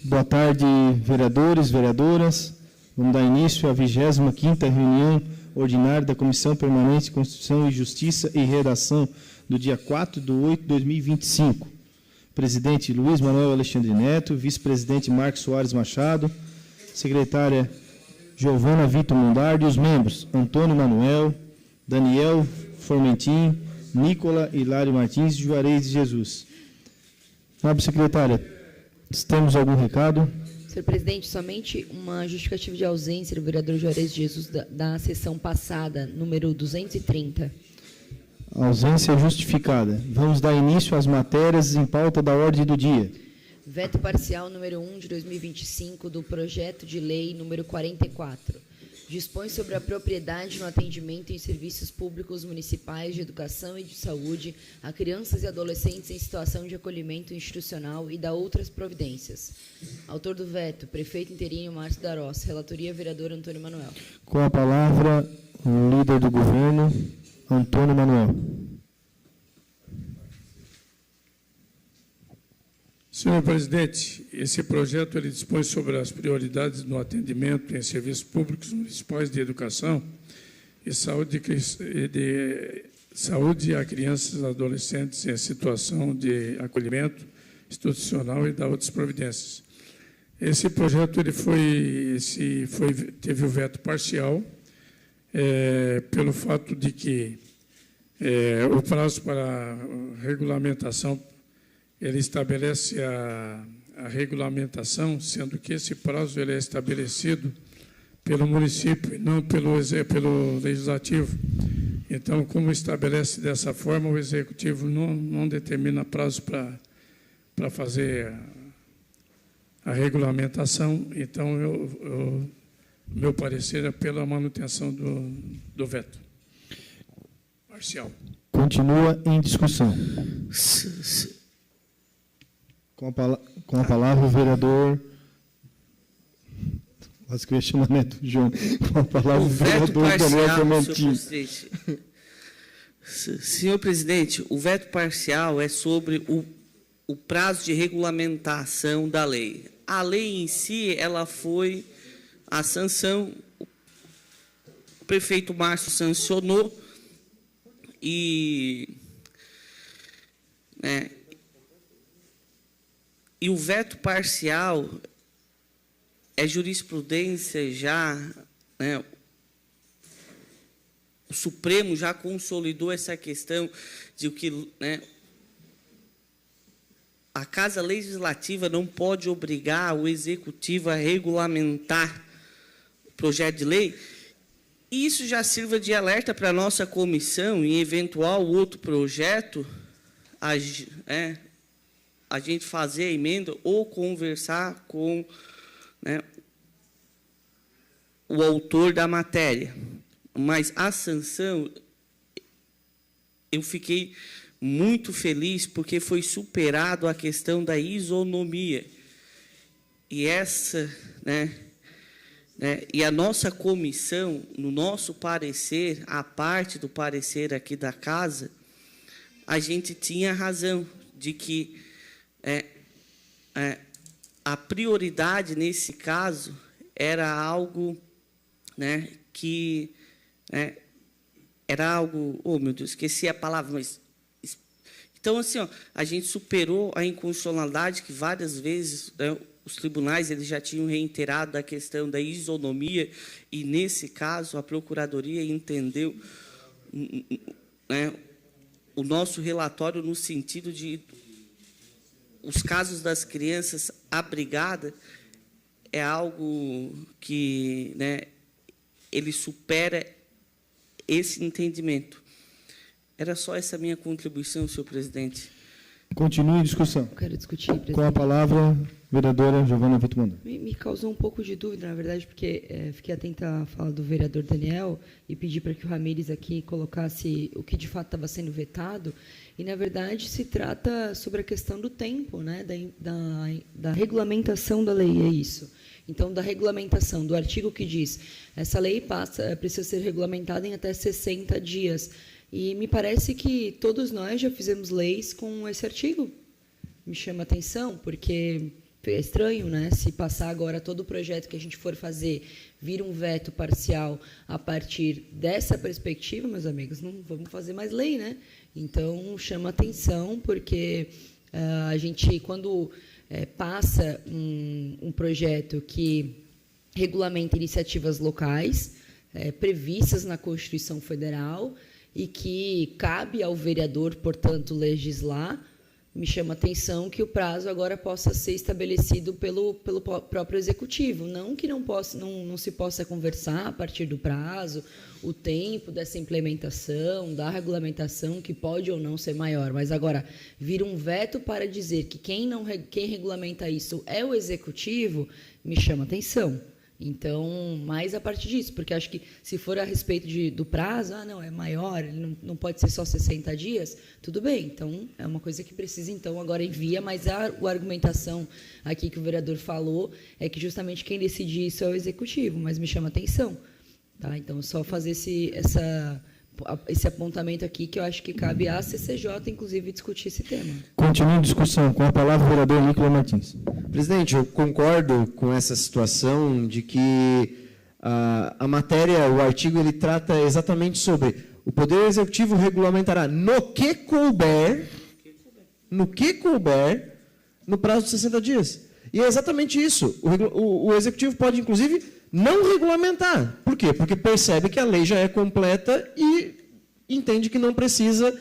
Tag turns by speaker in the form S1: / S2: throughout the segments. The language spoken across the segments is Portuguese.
S1: Boa tarde, vereadores, vereadoras. Vamos dar início à 25ª reunião ordinária da Comissão Permanente de Constituição e Justiça e Redação do dia 4/8/2025. Presidente Luiz Manuel Alexandre Neto, vice-presidente Marcos Soares Machado, secretária Giovana Vitor Mondardi, os membros Antônio Manuel, Daniel Formentin, Nicola Hilário Martins e Juarez de Jesus. Nobre secretária, temos algum recado?
S2: Senhor presidente, somente uma justificativa de ausência do vereador Juarez de Jesus da sessão passada, número 230.
S1: Ausência justificada. Vamos dar início às matérias em pauta da ordem do dia.
S2: Veto parcial número 1 de 2025 do projeto de lei número 44. Dispõe sobre a propriedade no atendimento em serviços públicos municipais de educação e de saúde a crianças e adolescentes em situação de acolhimento institucional e da outras providências. Autor do veto, prefeito interino Márcio Darós. Relatoria, vereador Antônio Manuel.
S1: Com a palavra, o líder do governo, Antônio Manuel.
S3: Senhor presidente, esse projeto ele dispõe sobre as prioridades no atendimento em serviços públicos municipais de educação e saúde a crianças e adolescentes em situação de acolhimento institucional e da outras providências. Esse projeto ele teve o veto parcial pelo fato de que o prazo para regulamentação ele estabelece a regulamentação, sendo que esse prazo ele é estabelecido pelo município e não pelo legislativo. Então, como estabelece dessa forma, o executivo não determina prazo para fazer a regulamentação. Então, meu parecer é pela manutenção do veto parcial.
S1: Continua em discussão. Com a palavra, o vereador... Quase que eu ia chamar Neto João. Com a palavra, o vereador Daniel Formentin.
S4: Senhor presidente, o veto parcial é sobre o prazo de regulamentação da lei. A lei em si, ela foi a sanção, o prefeito Márcio sancionou e o veto parcial é jurisprudência já, o Supremo já consolidou essa questão de que a Casa Legislativa não pode obrigar o Executivo a regulamentar o projeto de lei. E isso já sirva de alerta para a nossa comissão, em eventual outro projeto, a gente fazer a emenda ou conversar com o autor da matéria. Mas a sanção, eu fiquei muito feliz porque foi superado a questão da isonomia. E e a nossa comissão, no nosso parecer, a parte do parecer aqui da casa, a gente tinha razão de que a prioridade nesse caso era algo que era algo, oh meu Deus, esqueci a palavra, mas então assim, a gente superou a inconstitucionalidade que várias vezes os tribunais eles já tinham reiterado da questão da isonomia e nesse caso a procuradoria entendeu o nosso relatório no sentido de os casos das crianças abrigadas é algo que ele supera esse entendimento. Era só essa minha contribuição, senhor presidente.
S1: Continue em discussão.
S2: Eu quero discutir, presidente.
S1: Com a palavra, vereadora Giovana Vitor Mondardi.
S2: Me causou um pouco de dúvida, na verdade, porque fiquei atenta à fala do vereador Daniel e pedi para que o Ramires aqui colocasse o que de fato estava sendo vetado. E, na verdade, se trata sobre a questão do tempo, da regulamentação da lei, é isso. Então, da regulamentação, do artigo que diz, essa lei precisa ser regulamentada em até 60 dias. E me parece que todos nós já fizemos leis com esse artigo. Me chama a atenção, porque É estranho, né? Se passar agora todo o projeto que a gente for fazer vir um veto parcial a partir dessa perspectiva, meus amigos, não vamos fazer mais lei, né? Então, chama atenção, porque a gente, quando passa um projeto que regulamenta iniciativas locais previstas na Constituição Federal e que cabe ao vereador, portanto, legislar, me chama a atenção que o prazo agora possa ser estabelecido pelo próprio Executivo. Não que não se possa conversar a partir do prazo, o tempo dessa implementação, da regulamentação, que pode ou não ser maior. Mas agora, vir um veto para dizer que quem regulamenta isso é o Executivo, me chama a atenção. Então, mais a partir disso, porque acho que se for a respeito do prazo, não, é maior, ele não pode ser só 60 dias, tudo bem. Então, é uma coisa que precisa, então, agora envia, mas a argumentação aqui que o vereador falou é que justamente quem decide isso é o Executivo, mas me chama a atenção. Tá? Então, só fazer esse apontamento aqui, que eu acho que cabe à CCJ, inclusive, discutir esse tema.
S1: Continua a discussão. Com a palavra, o vereador Nicolas Martins.
S5: Presidente, eu concordo com essa situação de que a matéria, o artigo, ele trata exatamente sobre o Poder Executivo regulamentará no que couber, no prazo de 60 dias. E é exatamente isso. O Executivo pode, inclusive, não regulamentar. Por quê? Porque percebe que a lei já é completa e entende que não precisa.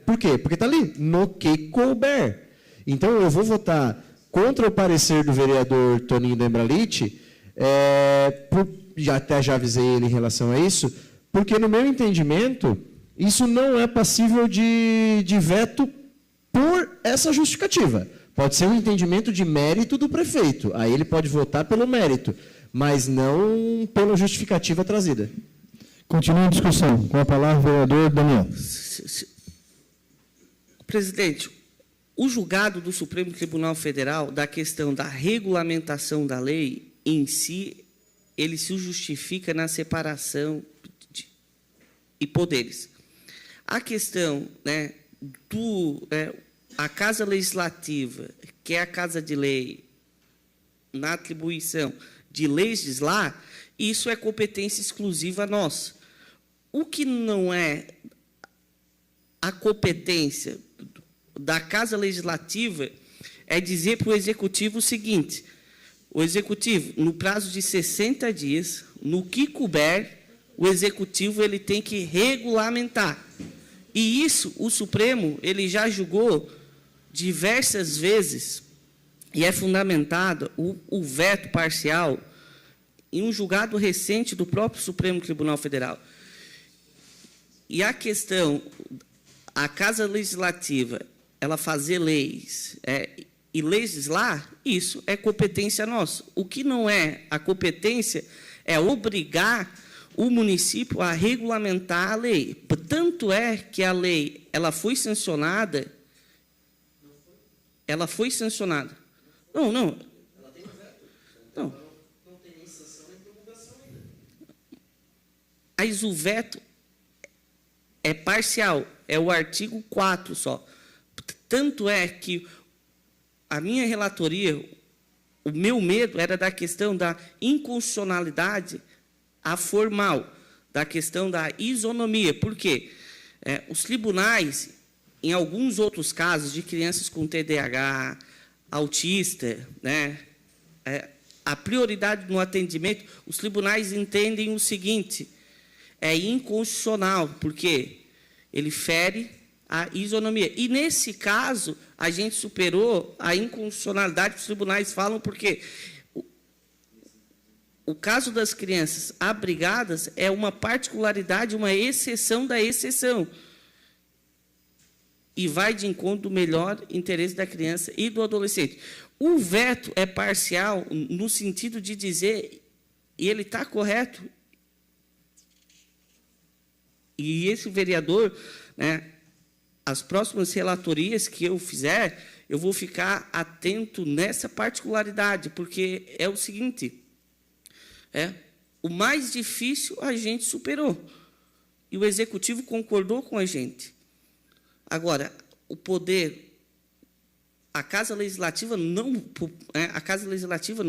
S5: Por quê? Porque está ali, no que couber. Então, eu vou votar contra o parecer do vereador Toninho Dembralite, já avisei ele em relação a isso, porque, no meu entendimento, isso não é passível de veto por essa justificativa. Pode ser um entendimento de mérito do prefeito. Aí ele pode votar pelo mérito, mas não pela justificativa trazida.
S1: Continua a discussão. Com a palavra, o vereador Daniel.
S4: Presidente, o julgado do Supremo Tribunal Federal da questão da regulamentação da lei em si, ele se justifica na separação de poderes. A questão, né, a Casa Legislativa, que é a Casa de Lei, na atribuição de legislar, isso é competência exclusiva nossa. O que não é a competência da Casa Legislativa é dizer para o Executivo o seguinte: o Executivo, no prazo de 60 dias, no que couber, o Executivo ele tem que regulamentar. E isso, o Supremo, ele já julgou diversas vezes, e é fundamentado o veto parcial em um julgado recente do próprio Supremo Tribunal Federal. E a questão, a Casa Legislativa, ela fazer leis e legislar, isso é competência nossa. O que não é a competência é obrigar o município a regulamentar a lei. Tanto é que a lei ela foi sancionada. Ela foi sancionada. Não. Não tem nem sanção nem promulgação ainda. Mas o veto é parcial, é o artigo 4 só. Tanto é que a minha relatoria, o meu medo era da questão da inconstitucionalidade a formal, da questão da isonomia. Por quê? Os tribunais, em alguns outros casos de crianças com TDAH, autista, né, a prioridade no atendimento, os tribunais entendem o seguinte: é inconstitucional, porque ele fere a isonomia. E, nesse caso, a gente superou a inconstitucionalidade que os tribunais falam, porque o caso das crianças abrigadas é uma particularidade, uma exceção da exceção. E vai de encontro do melhor interesse da criança e do adolescente. O veto é parcial no sentido de dizer, e ele está correto, e esse vereador, né, as próximas relatorias que eu fizer, eu vou ficar atento nessa particularidade, porque é o seguinte: o mais difícil a gente superou, e o Executivo concordou com a gente. Agora, o poder a Casa Legislativa não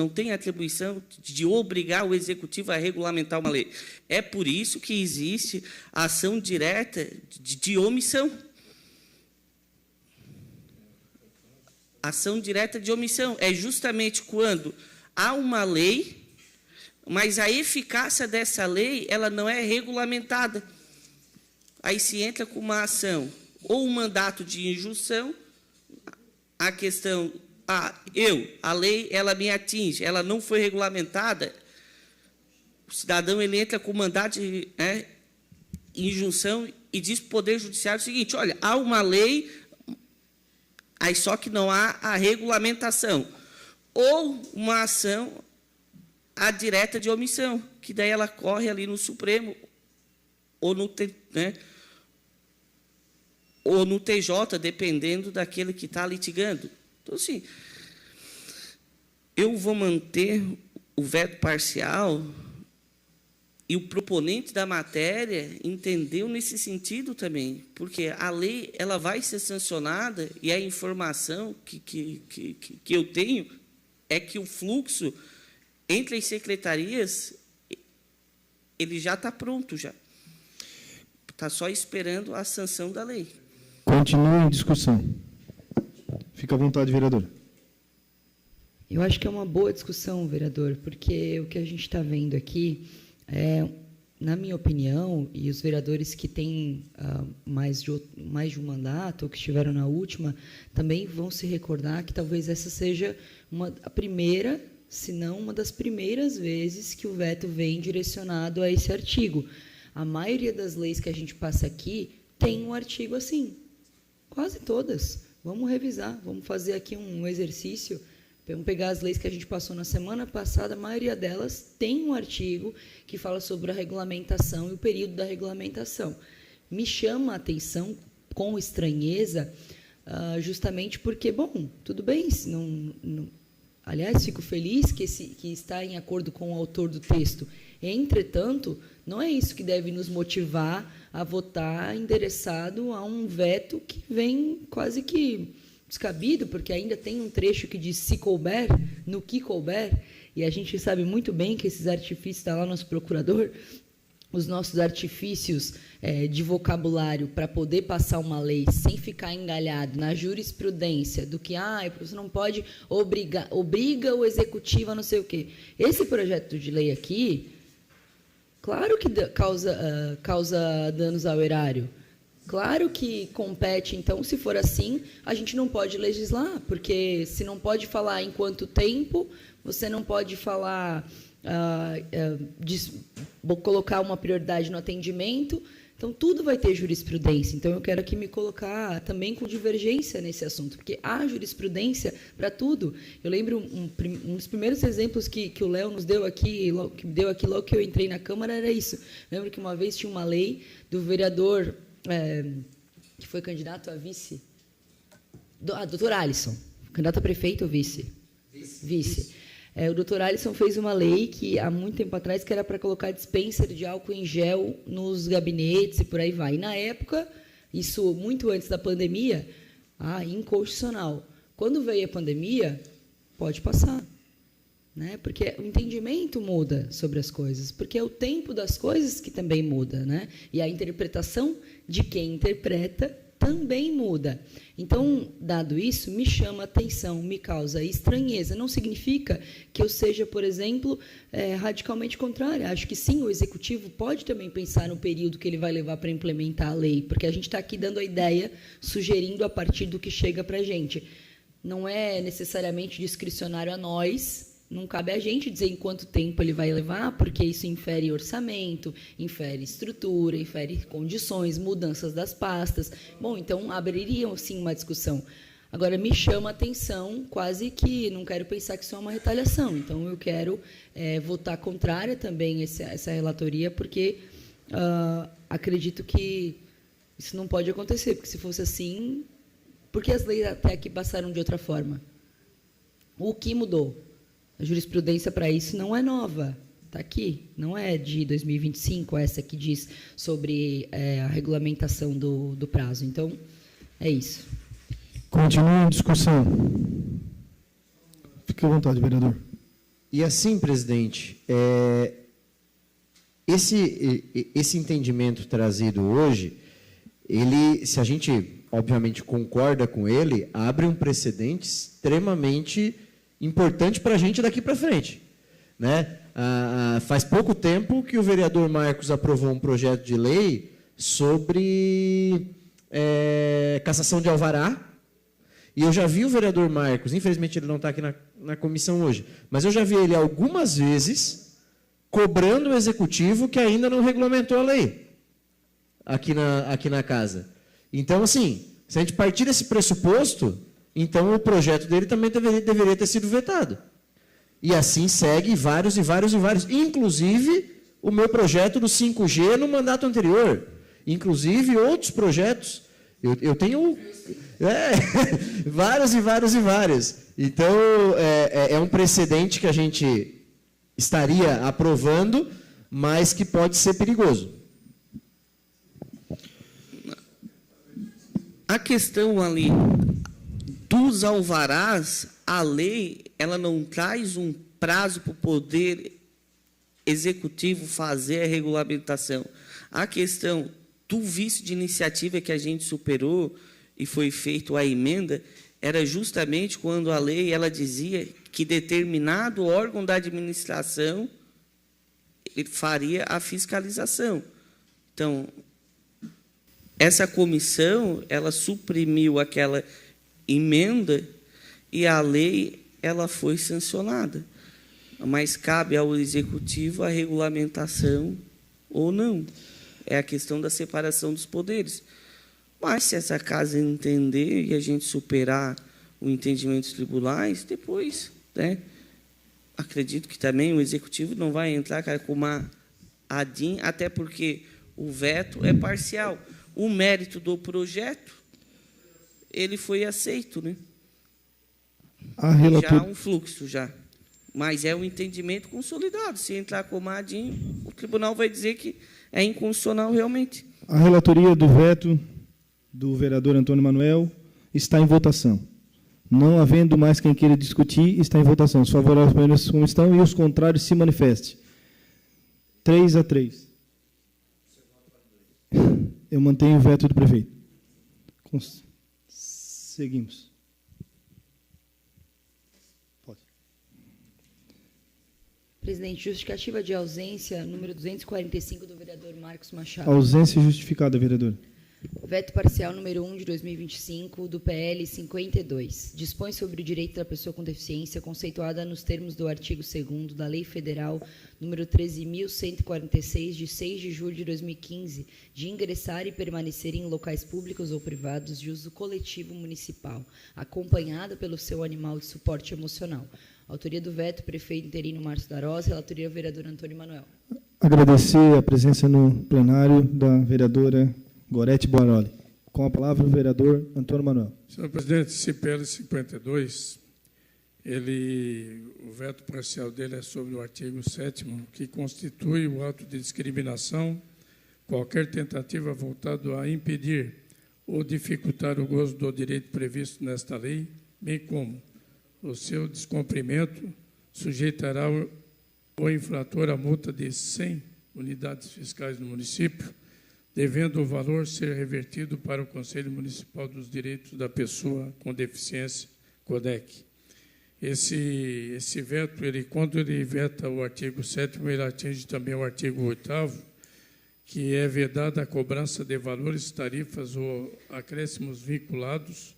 S4: tem a atribuição de obrigar o Executivo a regulamentar uma lei. É por isso que existe a ação direta de omissão. Ação direta de omissão é justamente quando há uma lei, mas a eficácia dessa lei ela não é regulamentada. Aí se entra com uma ação ou um mandato de injunção, a questão, a lei, ela me atinge, ela não foi regulamentada, o cidadão ele entra com mandato de injunção e diz para o Poder Judiciário o seguinte, olha, há uma lei, aí só que não há a regulamentação, ou uma ação direta de omissão, que daí ela corre ali no Supremo, ou no TJ, dependendo daquele que está litigando. Então, assim, eu vou manter o veto parcial e o proponente da matéria entendeu nesse sentido também, porque a lei ela vai ser sancionada e a informação que eu tenho é que o fluxo entre as secretarias ele já está pronto, já. Está só esperando a sanção da lei.
S1: Continua em discussão. Fica à vontade, vereador.
S2: Eu acho que é uma boa discussão, vereador, porque o que a gente está vendo aqui é, na minha opinião, e os vereadores que têm mais de um mandato, ou que estiveram na última, também vão se recordar que talvez essa seja a primeira, se não uma das primeiras vezes que o veto vem direcionado a esse artigo. A maioria das leis que a gente passa aqui tem um artigo assim. Quase todas. Vamos revisar, vamos fazer aqui um exercício. Vamos pegar as leis que a gente passou na semana passada, a maioria delas tem um artigo que fala sobre a regulamentação e o período da regulamentação. Me chama a atenção, com estranheza, justamente porque, bom, tudo bem, se não, aliás, fico feliz que está em acordo com o autor do texto. Entretanto, não é isso que deve nos motivar a votar endereçado a um veto que vem quase que descabido, porque ainda tem um trecho que diz se couber, no que couber, e a gente sabe muito bem que esses artifícios, está lá nosso procurador, os nossos artifícios de vocabulário para poder passar uma lei sem ficar engalhado na jurisprudência do que você não pode obriga o executivo a não sei o quê. Esse projeto de lei aqui, claro que causa danos ao erário. Claro que compete, então, se for assim, a gente não pode legislar, porque se não pode falar em quanto tempo, você não pode falar, colocar uma prioridade no atendimento, então tudo vai ter jurisprudência. Então, eu quero aqui me colocar também com divergência nesse assunto, porque há jurisprudência para tudo. Eu lembro um dos primeiros exemplos que o Léo nos deu aqui, logo que eu entrei na Câmara, era isso. Eu lembro que uma vez tinha uma lei do vereador que foi candidato a vice, doutor Alisson, candidato a prefeito ou vice? Vice. O doutor Alisson fez uma lei que, há muito tempo atrás, que era para colocar dispenser de álcool em gel nos gabinetes e por aí vai. E, na época, isso muito antes da pandemia, inconstitucional. Quando veio a pandemia, pode passar. Né? Porque o entendimento muda sobre as coisas, porque é o tempo das coisas que também muda, né? E a interpretação de quem interpreta também muda. Então, dado isso, me chama a atenção, me causa estranheza. Não significa que eu seja, por exemplo, radicalmente contrária. Acho que sim, o Executivo pode também pensar no período que ele vai levar para implementar a lei, porque a gente está aqui dando a ideia, sugerindo a partir do que chega para a gente. Não é necessariamente discricionário a nós. Não cabe a gente dizer em quanto tempo ele vai levar, porque isso infere orçamento, infere estrutura, infere condições, mudanças das pastas. Bom, então, abririam, sim, uma discussão. Agora, me chama a atenção, quase que não quero pensar que isso é uma retaliação. Então, eu quero votar contrária também a essa relatoria, porque acredito que isso não pode acontecer, porque se fosse assim, porque as leis até aqui passaram de outra forma? O que mudou? A jurisprudência para isso não é nova, está aqui, não é de 2025, essa que diz sobre a regulamentação do prazo. Então, é isso.
S1: Continua em discussão. Fique à vontade, vereador.
S5: E assim, presidente, esse entendimento trazido hoje, ele, se a gente, obviamente, concorda com ele, abre um precedente extremamente importante para a gente daqui para frente. Né? Faz pouco tempo que o vereador Marcos aprovou um projeto de lei sobre cassação de alvará, e eu já vi o vereador Marcos, infelizmente ele não está aqui na comissão hoje, mas eu já vi ele algumas vezes cobrando o executivo que ainda não regulamentou a lei aqui na casa. Então, assim, se a gente partir desse pressuposto, então o projeto dele também deveria ter sido vetado. E assim segue vários e vários e vários. Inclusive, o meu projeto do 5G no mandato anterior. Inclusive, outros projetos. Eu tenho vários e vários e vários. Então, é um precedente que a gente estaria aprovando, mas que pode ser perigoso.
S4: A questão ali dos alvarás, a lei ela não traz um prazo para o Poder Executivo fazer a regulamentação. A questão do vício de iniciativa que a gente superou e foi feita a emenda, era justamente quando a lei ela dizia que determinado órgão da administração ele faria a fiscalização. Então, essa comissão, ela suprimiu aquela emenda e a lei ela foi sancionada. Mas cabe ao Executivo a regulamentação ou não. É a questão da separação dos poderes. Mas, se essa casa entender e a gente superar o entendimento dos tribunais, depois, né, acredito que também o Executivo não vai entrar com uma ADIM, até porque o veto é parcial. O mérito do projeto, ele foi aceito, né? Já há um fluxo, já. Mas é um entendimento consolidado. Se entrar com uma ADIM, o tribunal vai dizer que é inconstitucional realmente.
S1: A relatoria do veto do vereador Antônio Manuel está em votação. Não havendo mais quem queira discutir, está em votação. Os favoráveis como estão e os contrários se manifestem. 3-3. Eu mantenho o veto do prefeito. Seguimos. Pode.
S2: Presidente, justificativa de ausência, número 245, do vereador Marcos Machado.
S1: Ausência justificada, vereador.
S2: Veto parcial número 1 de 2025, do PL 52. Dispõe sobre o direito da pessoa com deficiência, conceituada nos termos do artigo 2º da Lei Federal número 13.146, de 6 de julho de 2015, de ingressar e permanecer em locais públicos ou privados de uso coletivo municipal, acompanhada pelo seu animal de suporte emocional. Autoria do veto, prefeito interino Márcio Darós. Relatoria, vereador Antônio Manuel.
S1: Agradecer a presença no plenário da vereadora Gorete Boaroli. Com a palavra, o vereador Antônio Manuel.
S3: Senhor presidente, esse PL 52, o veto parcial dele é sobre o artigo 7º, que constitui o ato de discriminação, qualquer tentativa voltada a impedir ou dificultar o gozo do direito previsto nesta lei, bem como o seu descumprimento sujeitará o infrator a multa de 100 unidades fiscais no município, devendo o valor ser revertido para o Conselho Municipal dos Direitos da Pessoa com Deficiência, CODEC. Esse veto, quando ele veta o artigo 7º, ele atinge também o artigo 8º, que é vedada a cobrança de valores, tarifas ou acréscimos vinculados,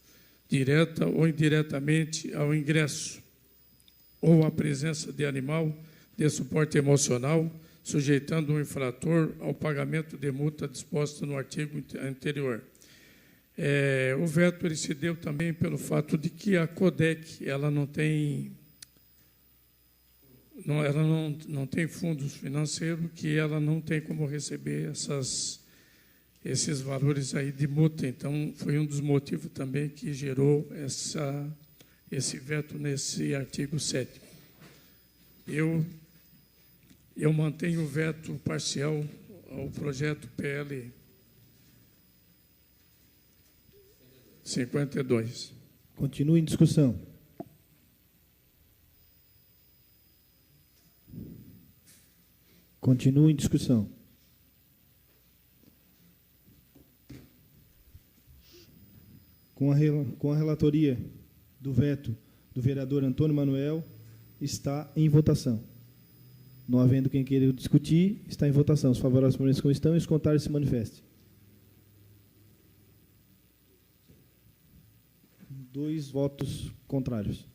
S3: direta ou indiretamente, ao ingresso ou à presença de animal de suporte emocional, sujeitando o infrator ao pagamento de multa disposta no artigo anterior. O veto ele se deu também pelo fato de que a CODEC ela não tem fundos financeiros, que ela não tem como receber esses valores aí de multa. Então, foi um dos motivos também que gerou esse veto nesse artigo 7º. Eu mantenho o veto parcial ao projeto PL 52.
S1: Continua em discussão. Continua em discussão. Com a relatoria do veto do vereador Antônio Manuel, está em votação. Não havendo quem queira discutir, está em votação. Os favoráveis permaneçam como estão e os contrários se manifestem. 2 votos contrários.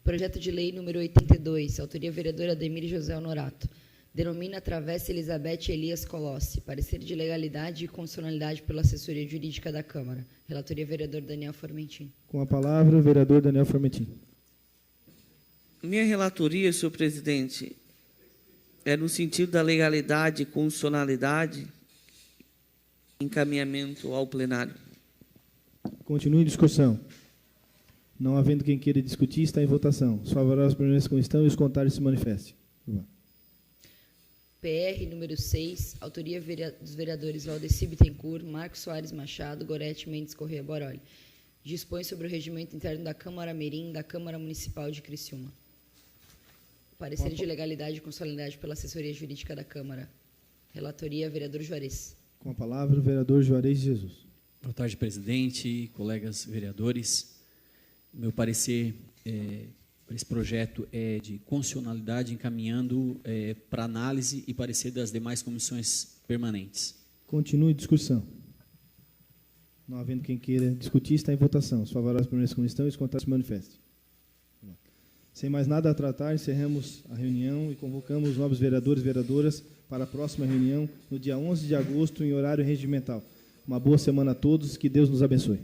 S2: Projeto de lei número 82, autoria vereadora Ademir José Honorato. Denomina Travessa Elizabeth Elias Colossi. Parecer de legalidade e constitucionalidade pela assessoria jurídica da Câmara. Relatoria vereador Daniel Formentin.
S1: Com a palavra, o vereador Daniel Formentin.
S4: Minha relatoria, senhor presidente, é no sentido da legalidade e constitucionalidade, encaminhamento ao plenário.
S1: Continue em discussão. Não havendo quem queira discutir, está em votação. Os favoráveis permaneçam como estão e os contrários se manifestem.
S2: PR número 6, autoria dos vereadores Valdeci Bittencourt, Marcos Soares Machado, Gorete Mendes Corrêa Boroli. Dispõe sobre o regimento interno da Câmara Mirim da Câmara Municipal de Criciúma. Parecer de legalidade e constitucionalidade pela assessoria jurídica da Câmara. Relatoria, vereador Juarez.
S1: Com a palavra, o vereador Juarez Jesus.
S6: Boa tarde, presidente, colegas vereadores. Meu parecer para esse projeto é de constitucionalidade, encaminhando para análise e parecer das demais comissões permanentes.
S1: Continue em discussão. Não havendo quem queira discutir, está em votação. Os favoráveis permaneçam como estão e os contrários se manifestem. Sem mais nada a tratar, encerramos a reunião e convocamos os novos vereadores e vereadoras para a próxima reunião, no dia 11 de agosto, em horário regimental. Uma boa semana a todos, que Deus nos abençoe.